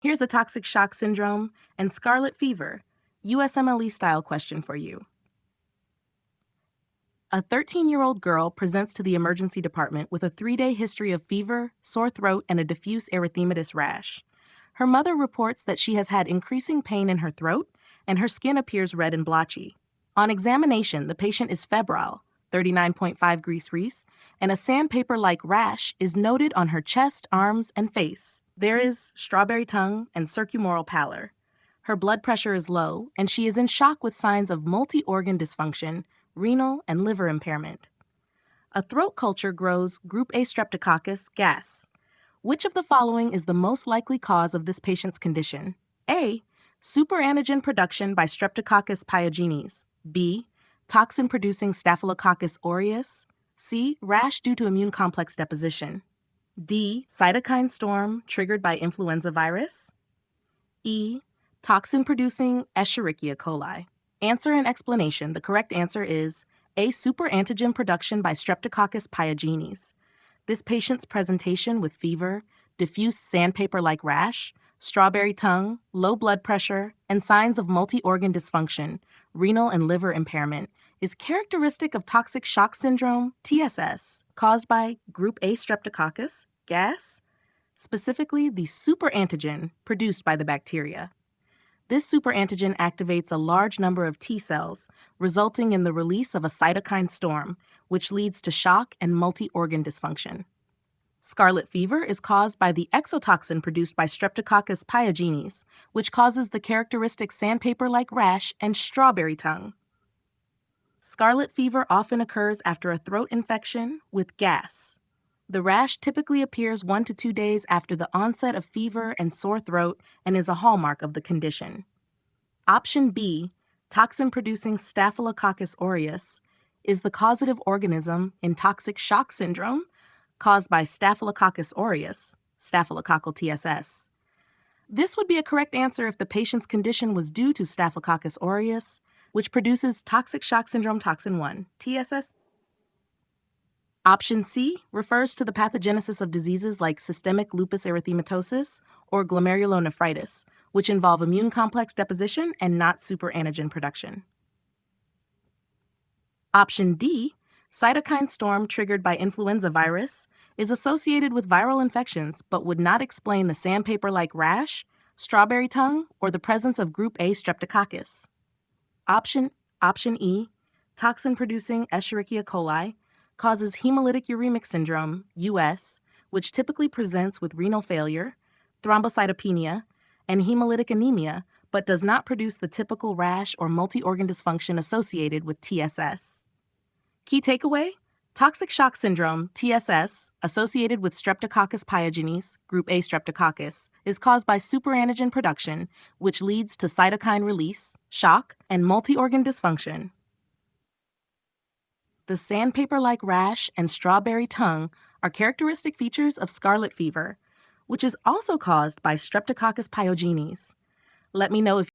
Here's a toxic shock syndrome and scarlet fever, USMLE style question for you. A 13-year-old girl presents to the emergency department with a 3-day history of fever, sore throat, and a diffuse erythematous rash. Her mother reports that she has had increasing pain in her throat and her skin appears red and blotchy. On examination, the patient is febrile, 39.5 degrees Reese, and a sandpaper-like rash is noted on her chest, arms, and face. There is strawberry tongue and circumoral pallor. Her blood pressure is low, and she is in shock with signs of multi-organ dysfunction, renal, and liver impairment. A throat culture grows group A Streptococcus gas. Which of the following is the most likely cause of this patient's condition? A. Superantigen production by Streptococcus pyogenes. B. Toxin-producing Staphylococcus aureus. C. Rash due to immune complex deposition. D. Cytokine storm triggered by influenza virus. E. Toxin-producing Escherichia coli. Answer and explanation. The correct answer is A. Superantigen production by Streptococcus pyogenes. This patient's presentation with fever, diffuse sandpaper-like rash, strawberry tongue, low blood pressure, and signs of multi-organ dysfunction, renal and liver impairment, is characteristic of toxic shock syndrome, TSS, caused by group A Streptococcus, gas, specifically the superantigen produced by the bacteria. This superantigen activates a large number of T cells, resulting in the release of a cytokine storm, which leads to shock and multi-organ dysfunction. Scarlet fever is caused by the exotoxin produced by Streptococcus pyogenes, which causes the characteristic sandpaper-like rash and strawberry tongue. Scarlet fever often occurs after a throat infection with gas. The rash typically appears 1 to 2 days after the onset of fever and sore throat and is a hallmark of the condition. Option B, toxin-producing Staphylococcus aureus, is the causative organism in toxic shock syndrome caused by Staphylococcus aureus, staphylococcal TSS. This would be a correct answer if the patient's condition was due to Staphylococcus aureus, which produces toxic shock syndrome toxin 1, TSS. Option C refers to the pathogenesis of diseases like systemic lupus erythematosus or glomerulonephritis, which involve immune complex deposition and not superantigen production. Option D, cytokine storm triggered by influenza virus, is associated with viral infections but would not explain the sandpaper-like rash, strawberry tongue, or the presence of group A Streptococcus. Option E, toxin-producing Escherichia coli, causes hemolytic uremic syndrome, US, which typically presents with renal failure, thrombocytopenia, and hemolytic anemia, but does not produce the typical rash or multi-organ dysfunction associated with TSS. Key takeaway: toxic shock syndrome, TSS, associated with Streptococcus pyogenes, group A Streptococcus, is caused by superantigen production, which leads to cytokine release, shock, and multi-organ dysfunction. The sandpaper-like rash and strawberry tongue are characteristic features of scarlet fever, which is also caused by Streptococcus pyogenes. Let me know if